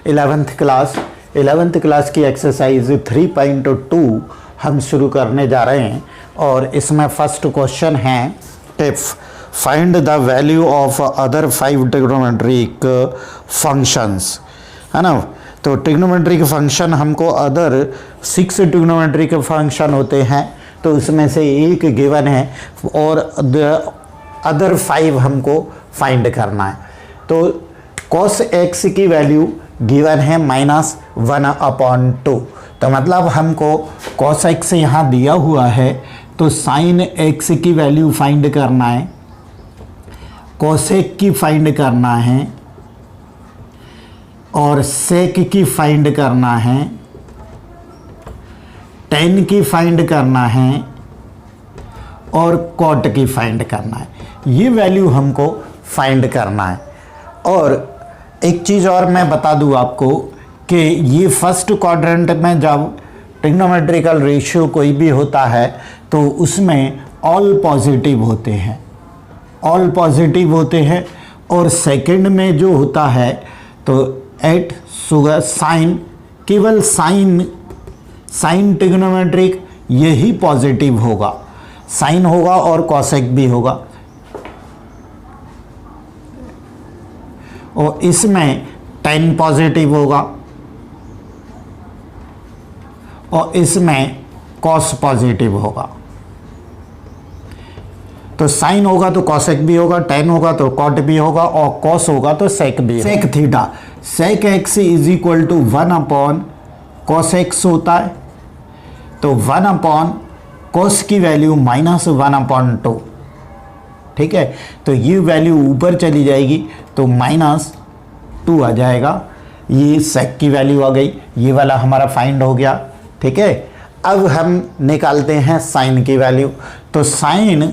11th class की exercise 3.2 हम शुरू करने जा रहे हैं और इसमें फर्स्ट क्वेश्चन है if find the value of other 5 trigonometric functions, है ना। तो ट्रिग्नोमेट्रिक फंक्शन हमको अदर 6 ट्रिग्नोमेट्रिक फंक्शन होते हैं, तो उसमें से एक गिवन है और अदर 5 हमको फाइंड करना है। तो cos x की वैल्यू गिवन है -1/2, तो मतलब हमको cos x यहाँ दिया हुआ है, तो sin x की वैल्यू फाइंड करना है, cosec की फाइंड करना है और sec की फाइंड करना है, tan की फाइंड करना है और cot की फाइंड करना है। ये वैल्यू हमको फाइंड करना है। और एक चीज़ और मैं बता दूं आपको कि ये फर्स्ट क्वाड्रेंट में जब ट्रिग्नोमेट्रिकल रेशियो कोई भी होता है तो उसमें ऑल पॉजिटिव होते हैं, और सेकंड में जो होता है तो एट सुगर साइन, केवल साइन ट्रिग्नोमेट्रिक यही पॉजिटिव होगा, साइन होगा और कॉसेक भी होगा। और इसमें tan पॉजिटिव होगा और इसमें cos पॉजिटिव होगा। तो साइन होगा तो कॉसेक भी होगा, tan होगा तो cot भी होगा और cos होगा तो sec भी होगा। sec theta, sec x is equal to 1/cos x होता है, तो 1/cos की वैल्यू -1/2, ठीक है। तो ये वैल्यू ऊपर चली जाएगी तो -2 आ जाएगा। ये sec की वैल्यू आ गई, ये वाला हमारा फाइंड हो गया, ठीक है। अब हम निकालते हैं sin की वैल्यू। तो sin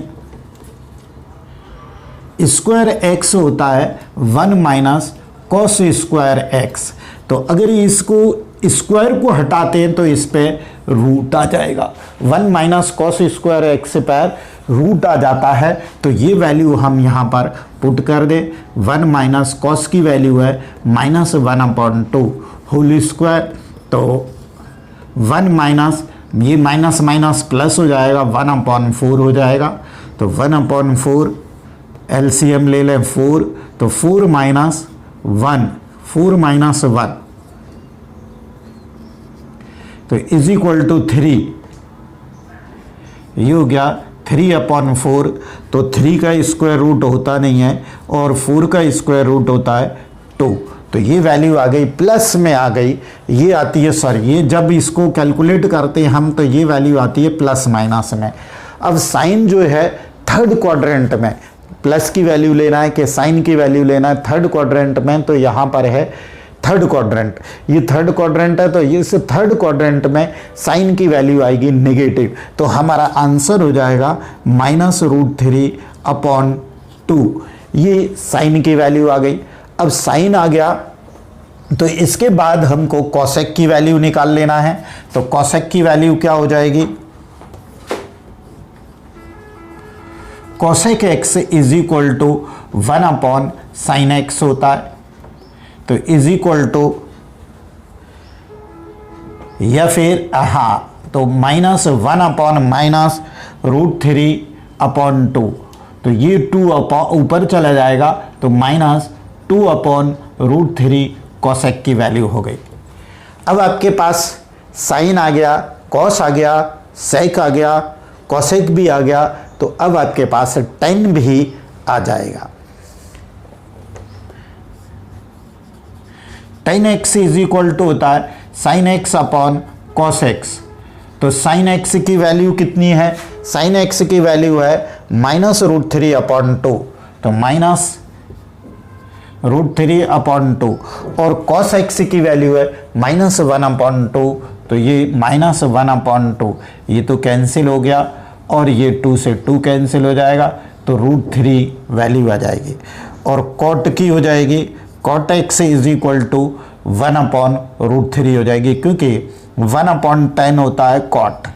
स्क्वायर x होता है 1 - cos स्क्वायर x। तो अगर इसको स्क्वायर को हटाते हैं तो इस पे रूट आ जाएगा, 1 - cos स्क्वायर x पर रूट आ जाता है। तो ये वैल्यू हम यहाँ पर पुट कर दे, 1 - cos की वैल्यू है -1/2 होल स्क्वायर। तो 1 ये माइनस प्लस हो जाएगा, 1/4 हो जाएगा। तो 1/4 एलसीएम ले लें 4, तो 4 - 1 तो इज इक्वल टू 3, ये हो गया 3/4। तो 3 का स्क्वायर रूट होता नहीं है और 4 का स्क्वायर रूट होता है 2। तो ये वैल्यू आ गई, प्लस में आ गई, ये आती है, सॉरी ये जब इसको कैलकुलेट करते हैं हम तो ये वैल्यू आती है प्लस माइनस में। अब साइन जो है थर्ड क्वाड्रेंट में, प्लस की वैल्यू लेना है कि साइन की वैल्यू लेना है थर्ड क्वाड्रेंट में, तो यहाँ पर है थर्ड क्वाड्रेंट, ये थर्ड क्वाड्रेंट है, तो इस थर्ड क्वाड्रेंट में साइन की वैल्यू आएगी नेगेटिव। तो हमारा आंसर हो जाएगा -√3/2। ये साइन की वैल्यू आ गई। अब साइन आ गया तो इसके बाद हमको कॉसेक की वैल्यू निकाल लेना है। तो कॉसेक की वैल्यू क्या हो जाएगी, cosec x is equal to 1/sin x होता है। तो इज इक्वल टू, या फिर तो -1/√3/2। तो ये 2 ऊपर चला जाएगा तो -2/√3 कॉसेक की वैल्यू हो गई। अब आपके पास साइन आ गया, कॉस आ गया, सेक आ गया, कॉसेक भी आ गया, तो अब आपके पास tan भी आ जाएगा। tan x is equal to होता है sin x/cos x। तो sin x की वैल्यू कितनी है, sin x की वैल्यू है -√3/2, तो -√3/2 और cos x की वैल्यू है -1/2, तो ये -1/2 ये तो कैंसिल हो गया और ये 2 से 2 कैंसिल हो जाएगा, तो √3 वैल्यू आ जाएगी। और cot की हो जाएगी, cot x is equal to 1/√3 हो जाएगी, क्योंकि 1/10 होता है cot,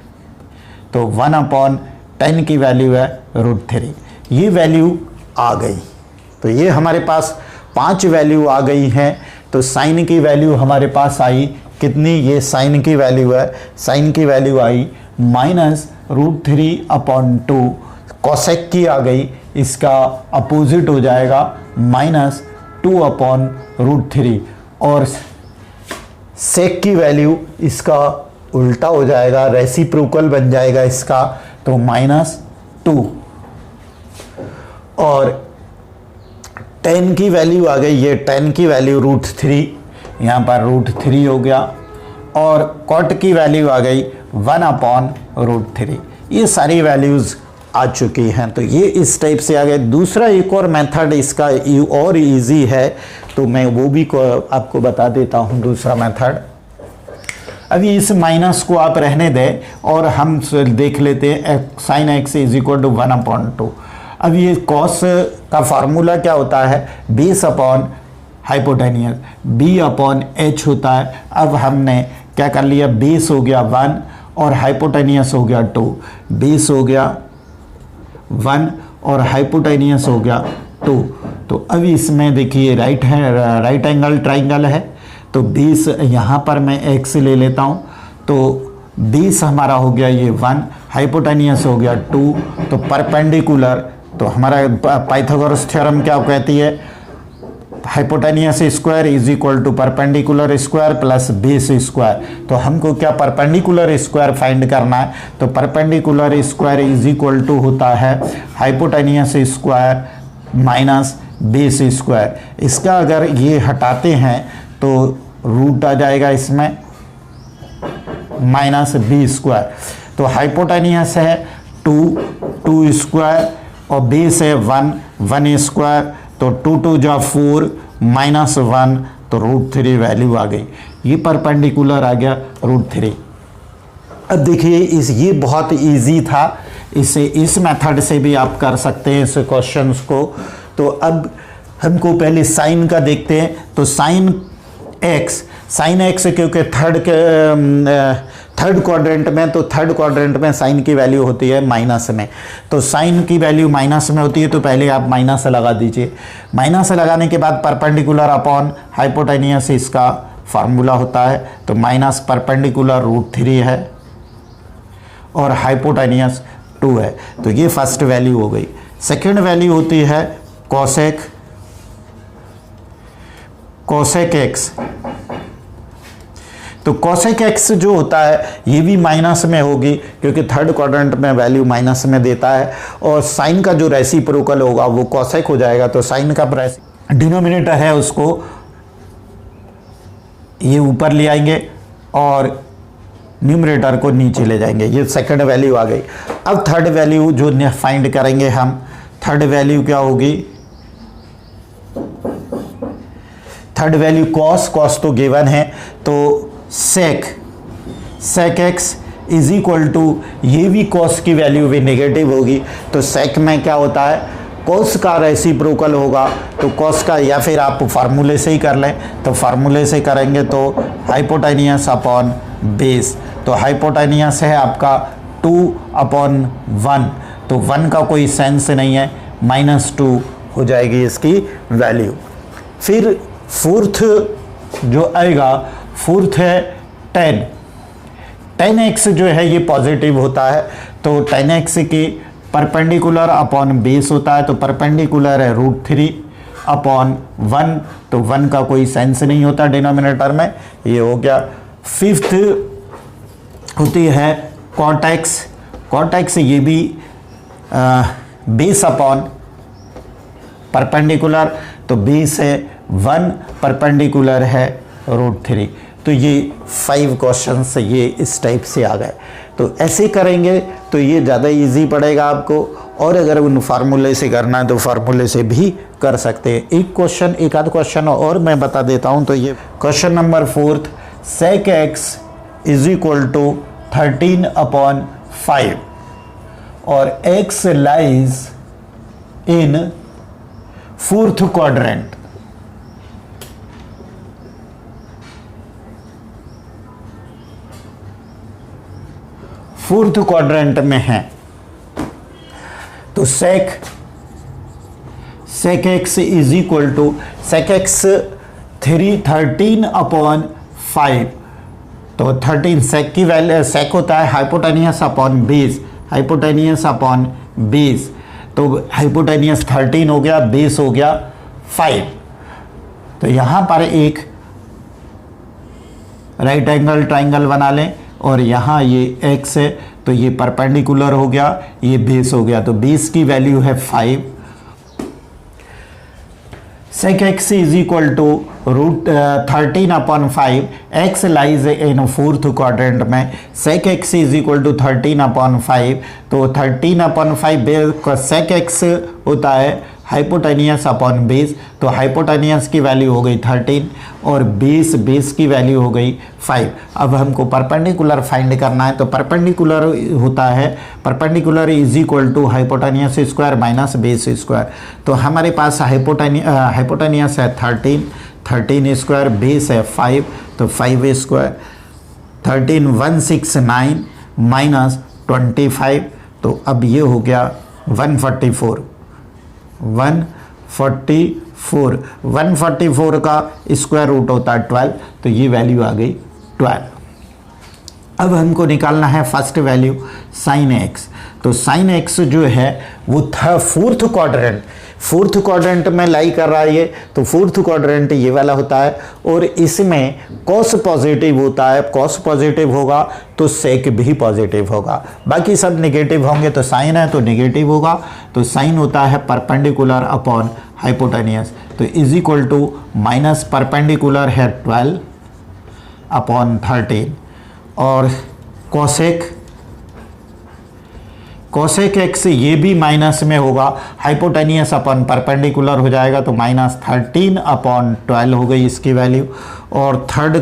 तो 1/10 की वैल्यू है √3। ये वैल्यू आ गई। तो ये हमारे पास 5 वैल्यू आ गई हैं तो साइन की वैल्यू हमारे पास आई कितनी, ये साइन की वैल्यू है, साइन की वैल्यू आई -√3/2। कोसेक की आ गई, इसका अपोजिट हो जाएगा -2/√3 और सेक की वैल्यू इसका उल्टा हो जाएगा, रेसिप्रोकल बन जाएगा इसका, तो -2 और tan की वैल्यू आ गई, ये tan की वैल्यू √3, यहाँ पर √3 हो गया और cot की वैल्यू आ गई 1/√3। ये सारी वैल्यूज़ आ चुकी हैं, तो ये इस टाइप से आ गए। दूसरा एक और मेथड इसका और इजी है, तो मैं वो भी आपको बता देता हूँ दूसरा मेथड। अभी इस माइनस को आप रहने दें और हम देख लेते हैं sin x = 1/2। अब ये कॉस का फार्मूला क्या होता है, बेस अपॉन हाइपोटेनियस, b/h होता है। अब हमने क्या कर लिया, बेस हो गया 1 और हाइपोटेनियस हो गया 2, बेस हो गया 1 और हाइपोटेनियस हो गया 2। तो अब इसमें देखिए राइट एंगल ट्राइंगल है, तो बेस यहाँ पर मैं x ले लेता हूँ, तो बेस हमारा हो गया ये 1, हाइपोटेनियस हो गया 2, तो परपेंडिकुलर, तो हमारा पाइथागोरस थ्योरम क्या कहती है, hypotenuse square = perpendicular square plus base square. तो हमको क्या परपेंडिकुलर स्क्वायर फाइंड करना है, तो परपेंडिकुलर स्क्वायर = होता है hypotenuse square minus base square. इसका अगर ये हटाते हैं तो रूट आ जाएगा इसमें -b स्क्वायर। तो हाइपोटेनियस है 2 स्क्वायर और बेस है 1 स्क्वायर, तो 2 2 जा 4 -1, तो √3 वैल्यू आ गई। ये परपेंडिकुलर आ गया √3। अब देखिए ये बहुत इजी था, इसे इस मेथड से भी आप कर सकते हैं इस क्वेश्चंस को। तो अब हमको पहले साइन का देखते हैं, तो साइन एक्स क्योंकि थर्ड क्वाड्रेंट में, तो थर्ड क्वाड्रेंट में साइन की वैल्यू होती है माइनस में, तो साइन की वैल्यू माइनस में होती है, तो पहले आप माइनस लगा दीजिए। माइनस लगाने के बाद परपेंडिकुलर अपॉन हाइपोटेनियस इसका फार्मूला होता है, तो माइनस परपेंडिकुलर √3 है और हाइपोटेनियस 2 है। तो ये फर्स्ट वैल्यू हो गई। सेकेंड वैल्यू होती है कोसेक एक्स। तो कोसेक एक्स जो होता है ये भी माइनस में होगी, क्योंकि थर्ड क्वाड्रेंट में वैल्यू माइनस में देता है, और साइन का जो रेसिप्रोकल होगा वो कोसेक हो जाएगा। तो साइन का डिनोमिनेटर है उसको ये ऊपर ले आएंगे और न्यूमरेटर को नीचे ले जाएंगे। ये सेकंड वैल्यू आ गई। अब थर्ड वैल्यू जो फाइंड करेंगे हम, थर्ड वैल्यू क्या होगी, थर्ड वैल्यू कॉस तो गिवन है, तो सेक एक्स = ये भी कॉस की वैल्यू भी नेगेटिव होगी, तो सेक में क्या होता है, कॉस का रेसिप्रोकल होगा, तो कॉस का, या फिर आप फार्मूले से ही कर लें, तो फार्मूले से करेंगे तो हाइपोटेनियस अपॉन बेस, तो हाइपोटेनियस है आपका 2/1, तो 1 का कोई सेंस नहीं है, -2 हो जाएगी इसकी वैल्यू। फिर फोर्थ जो आएगा, फोर्थ है tan x जो है ये पॉजिटिव होता है, तो tan x की परपेंडिकुलर अपॉन बेस होता है, तो परपेंडिकुलर है √3/1, तो 1 का कोई सेंस नहीं होता डिनोमिनेटर में, ये हो गया। फिफ्थ होती है cot x, ये भी बेस अपॉन परपेंडिकुलर, तो बेस है 1, परपेंडिकुलर है √3। तो ये 5 क्वेश्चंस ये इस टाइप से आ गए। तो ऐसे करेंगे तो ये ज़्यादा इजी पड़ेगा आपको, और अगर उन फार्मूले से करना है तो फार्मूले से भी कर सकते हैं। एक आध क्वेश्चन और मैं बता देता हूँ। तो ये क्वेश्चन नंबर 4, sec x = 13/5 और x लाइज इन 4th क्वाड्रेंट। फोर्थ क्वाड्रेंट में है, तो sec x = sec x 13/5, तो 13 सेक की वैल्यू, सेक होता है hypotenuse upon base, hypotenuse upon base, तो हाइपोटेनियस 13 हो गया, बेस हो गया 5। तो यहाँ पर एक राइट एंगल ट्राइंगल बना लें और यहाँ ये x है तो ये परपेंडिकुलर हो गया, ये बेस हो गया, तो बेस की वैल्यू है 5। sec x is equal to √13/5, x lies in fourth quadrant में, sec x is equal to 13/5, तो 13/5 sec x होता है हाइपोटेनियस अपॉन बेस, तो हाइपोटेनियस की वैल्यू हो गई 13 और बेस की वैल्यू हो गई 5। अब हमको परपेंडिकुलर फाइंड करना है, तो परपेंडिकुलर होता है, perpendicular is equal to hypotenuse square minus base square, तो हमारे पास हाइपोटेनियस है 13 स्क्वायर, बेस है 5, तो 5 स्क्वायर, 13169 माइनस 25, तो अब ये हो गया 144 का स्क्वायर रूट होता है 12, तो ये वैल्यू आ गई 12। अब हमको निकालना है फर्स्ट वैल्यू साइन एक्स, तो साइन एक्स जो है वो था फोर्थ क्वाड्रेंट में लाई कर रहा है ये, तो फोर्थ क्वाड्रेंट ये वाला होता है और इसमें कॉस पॉजिटिव होता है, कॉस पॉजिटिव होगा तो सेक भी पॉजिटिव होगा, बाकी सब नेगेटिव होंगे, तो साइन है तो नेगेटिव होगा, तो साइन होता है परपेंडिकुलर अपॉन हाइपोटेनियस, तो is equal to minus perpendicular है 12/13 और कोसेक एक्स ये भी माइनस में होगा, हाइपोटेनियस अपॉन परपेंडिकुलर हो जाएगा, तो -13/12 हो गई इसकी वैल्यू। और थर्ड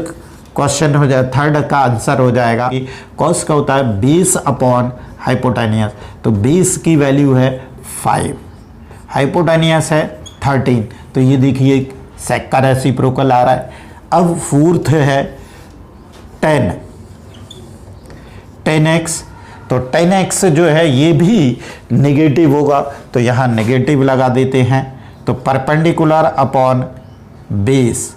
क्वेश्चन हो जाए, थर्ड का आंसर हो जाएगा कि कॉस का होता है बेस अपॉन हाइपोटेनियस, तो बेस की वैल्यू है 5, हाइपोटेनियस है 13, तो ये देखिए सेक का रेसिप्रोकल आ रहा है। अब फोर्थ है 10x, तो 10x जो है ये भी नेगेटिव होगा, तो यहाँ नेगेटिव लगा देते हैं, तो perpendicular upon base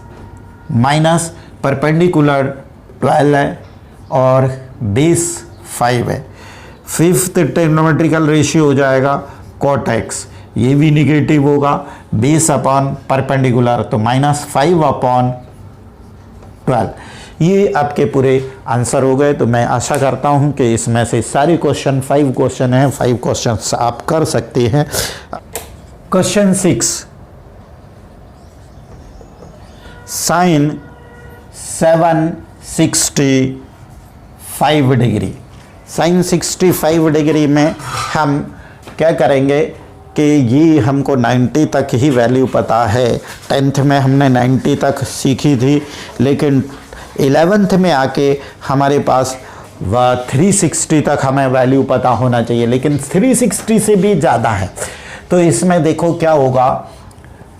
minus perpendicular 12 है और बेस 5 है। फिफ्थ ट्रिग्नोमेट्रिकल रेशियो हो जाएगा cot x, ये भी निगेटिव होगा, बेस अपॉन परपेंडिकुलर, तो -5/12। ये आपके पूरे आंसर हो गए। तो मैं आशा करता हूं कि इसमें से सारे क्वेश्चन 5 क्वेश्चन हैं, 5 क्वेश्चन आप कर सकते हैं। Question 6, sine 765 degree, sine 65 degree में हम क्या करेंगे कि ये हमको 90 तक ही वैल्यू पता है, 10th में हमने 90 तक सीखी थी, लेकिन 11th में आके हमारे पास 360 तक हमें वैल्यू पता होना चाहिए, लेकिन 360 से भी ज़्यादा है। तो इसमें देखो क्या होगा,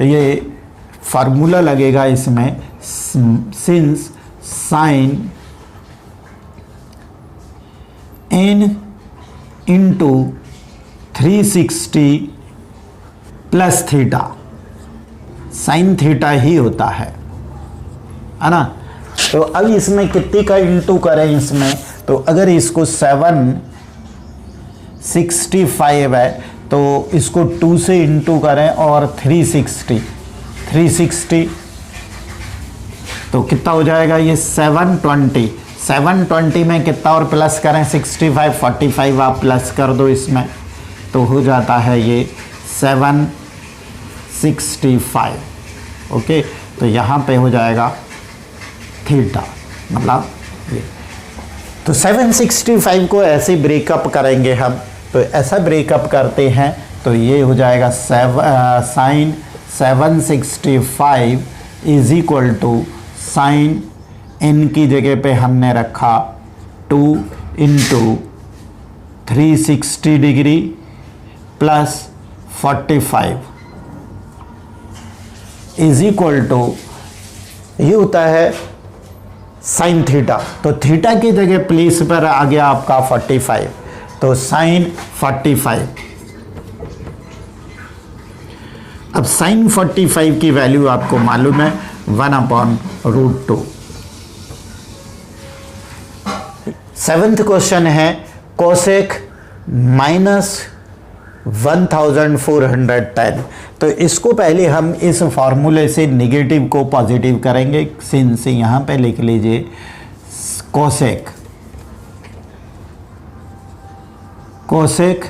ये फार्मूला लगेगा इसमें, since sine n into 360 plus theta, sine theta ही होता है ना। तो अब इसमें कितने का इंटू करें इसमें, तो अगर इसको 765 है तो इसको 2 से इंटू करें और 360 तो कितना हो जाएगा ये 720 में कितना और प्लस करें 65, 45 आप प्लस कर दो इसमें, तो हो जाता है ये 765। ओके, तो यहाँ पे हो जाएगा थीटा, मतलब ये। तो 765 को ऐसे ब्रेकअप करेंगे हम, तो ऐसा ब्रेकअप करते हैं तो ये हो जाएगा sine 765 is equal to sine n की जगह पे हमने रखा 2 into 360 degree plus 45 is equal to, ये होता है साइन थीटा, तो थीटा की जगह प्लेस पर आ गया आपका 45, तो साइन 45। अब साइन 45 की वैल्यू आपको मालूम है 1/√2। 7th क्वेश्चन है कोसेक -1410। तो इसको पहले हम इस फॉर्मूले से नेगेटिव को पॉजिटिव करेंगे। सिंस यहाँ पे लिख लीजिए cosec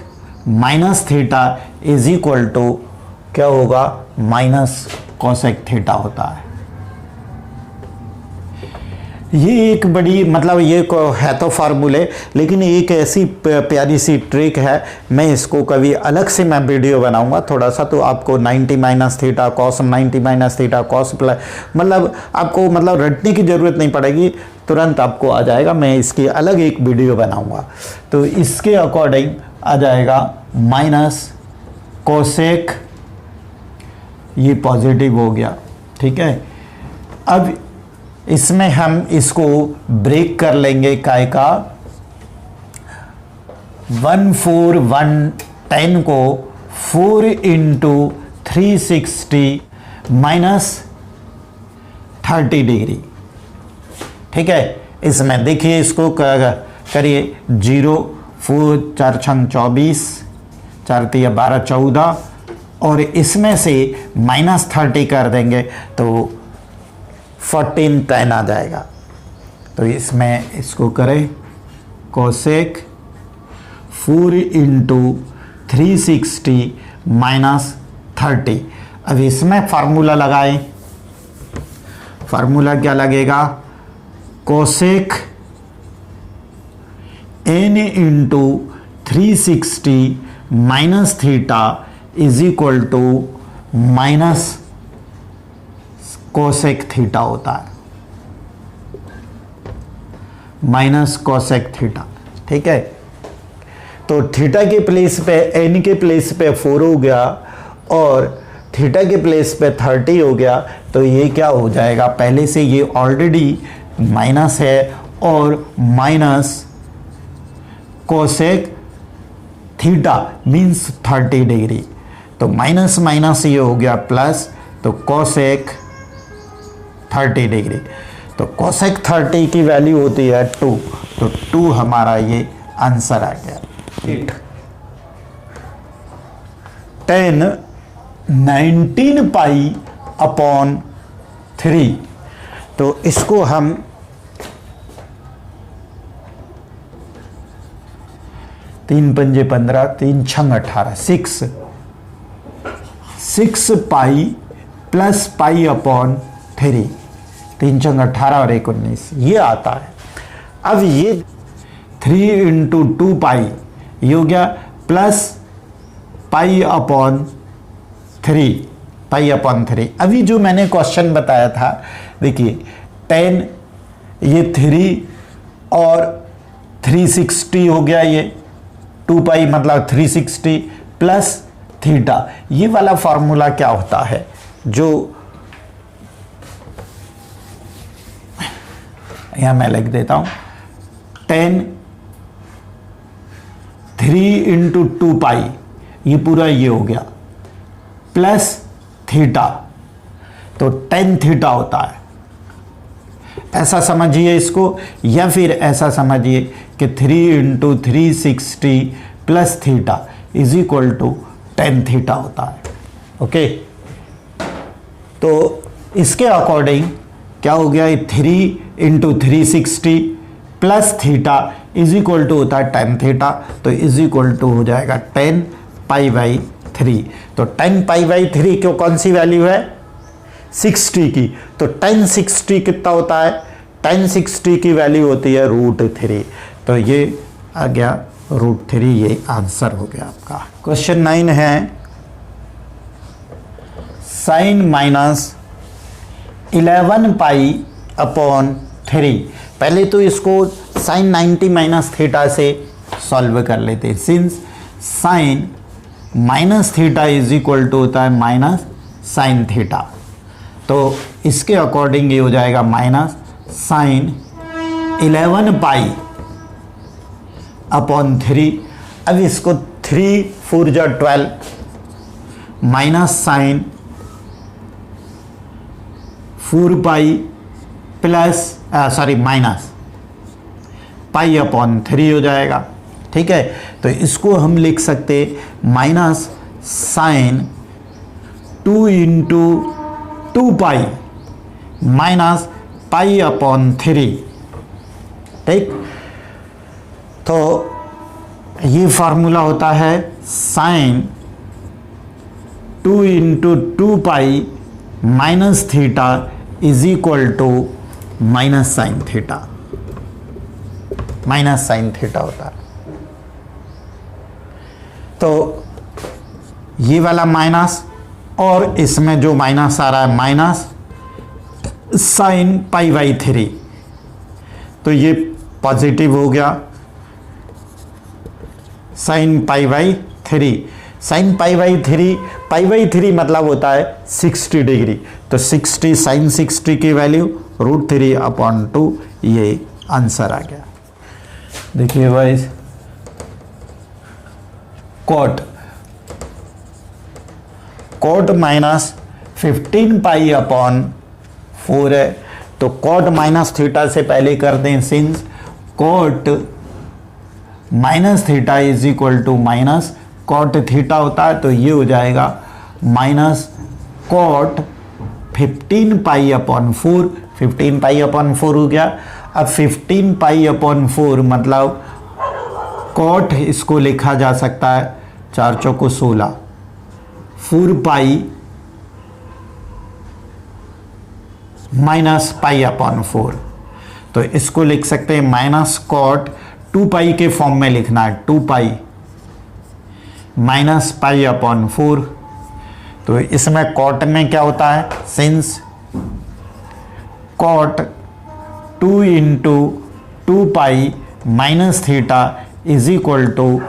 minus theta is equal to क्या होगा, माइनस कोसेक थीटा होता है। ये एक बड़ी मतलब ये है तो फार्मूले, लेकिन एक ऐसी प्यारी सी ट्रिक है, मैं इसको कभी अलग से मैं वीडियो बनाऊंगा थोड़ा सा, तो आपको 90 minus theta cos 90 minus theta cos plus मतलब आपको मतलब रटने की ज़रूरत नहीं पड़ेगी, तुरंत आपको आ जाएगा। मैं इसकी अलग एक वीडियो बनाऊंगा। तो इसके अकॉर्डिंग आ जाएगा माइनस कोसेक, ये पॉजिटिव हो गया, ठीक है। अब इसमें हम इसको ब्रेक कर लेंगे, काय का 14110 को 4 इंटू 360 माइनस 30 डिग्री, ठीक है। इसमें देखिए इसको करिए 0 4 4 6 24 4 3 12 14 और इसमें से माइनस 30 कर देंगे तो 1410 आ जाएगा। तो इसमें इसको करें कोसेक 4 इंटू 360 माइनस 30। अब इसमें फार्मूला लगाएं, फार्मूला क्या लगेगा, cosec n into 360 minus theta is equal to minus cosec theta होता है, माइनस कोसेक थीटा, ठीक है। तो थीटा के प्लेस पे n के प्लेस पे 4 हो गया और थीटा के प्लेस पे 30 हो गया, तो ये क्या हो जाएगा, पहले से ये ऑलरेडी माइनस है और minus cosec theta means 30 degree, तो माइनस माइनस ये हो गया प्लस, तो कोसेक 30 डिग्री। तो कोसेक 30 की वैल्यू होती है 2, तो 2 हमारा ये आंसर आ गया। 10 19 पाई अपॉन 3, तो इसको हम तीन पंजे 15 3 छंग 18 6 पाई प्लस पाई अपॉन 3, 3 छंग 18 और 1 19 ये आता है। अब ये 3 इंटू 2 पाई ये हो गया प्लस पाई अपॉन 3, पाई अपॉन 3। अभी जो मैंने क्वेश्चन बताया था, देखिए 10 ये 3 और 360 हो गया, ये 2 पाई मतलब 360 प्लस थीटा, ये वाला फॉर्मूला क्या होता है, जो यहां मैं लिख देता हूं 10 3 इंटू 2 पाई ये पूरा ये हो गया प्लस थीटा, तो 10 थीटा होता है, ऐसा समझिए इसको, या फिर ऐसा समझिए कि 3 into 360 plus theta is equal to 10 theta होता है। ओके, तो इसके अकॉर्डिंग क्या हो गया, 3 into 360 plus theta is equal to होता है 10 थीटा, तो इज इक्वल टू हो जाएगा 10 पाई बाई 3। तो 10 पाई बाई 3 क्यों, कौन सी वैल्यू है, 60 की, तो 10 60 कितना होता है, 10 60 की वैल्यू होती है √3, तो ये आ गया √3, ये आंसर हो गया आपका। क्वेश्चन 9 है साइन माइनस 11 पाई अपॉन 3। पहले तो इसको साइन 90 माइनस थीटा से सॉल्व कर लेते हैं, since sine minus theta is equal to होता है माइनस साइन थीटा, तो इसके अकॉर्डिंग ये हो जाएगा माइनस साइन 11 पाई अपॉन 3। अब इसको 3 4 जा 12 minus sine 4 pi plus minus pi upon 3 हो जाएगा। ठीक है, तो इसको हम लिख सकते minus sine 2 into 2 pi minus pi upon 3। ठीक, तो ये फार्मूला होता है sine 2 into 2 pi minus theta is equal to minus sine theta. Minus sine theta होता है। तो ये वाला माइनस और इसमें जो माइनस आ रहा है माइनस साइन पाई बाई 3, तो ये पॉजिटिव हो गया sine pi by 3। Sine pi by 3 मतलब होता है 60 डिग्री। तो 60 साइन 60 की वैल्यू √3 अपॉन 2, ये आंसर आ गया। देखिए वाइज कॉट माइनस 15 पाई अपॉन 4 है, तो कॉट माइनस थीटा से पहले कर दें, since cot minus theta is equal to minus cot theta होता है, तो ये हो जाएगा minus cot 15 pi upon 4। 15 pi upon 4 हो गया। अब 15 पाई अपॉन 4 मतलब कॉट इसको लिखा जा सकता है 4 चौको 16, 4 पाई माइनस पाई अपॉन 4, तो इसको लिख सकते हैं माइनस कॉट 2 पाई के फॉर्म में लिखना है, 2 पाई माइनस पाई अपॉन 4। तो इसमें कॉट में क्या होता है, since cot 2 into 2 pi minus theta is equal to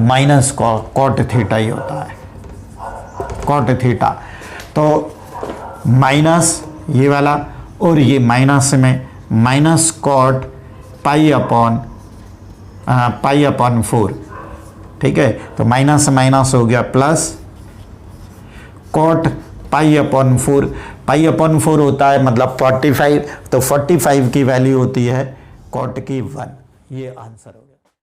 minus cot theta ही होता है, कॉट थीटा। तो माइनस ये वाला और ये माइनस में माइनस कॉट पाई अपॉन 4। ठीक है, तो माइनस माइनस हो गया plus cot pi upon 4। Pi upon 4 होता है मतलब 45, तो 45 की वैल्यू होती है कॉट की 1। ये आंसर होगा।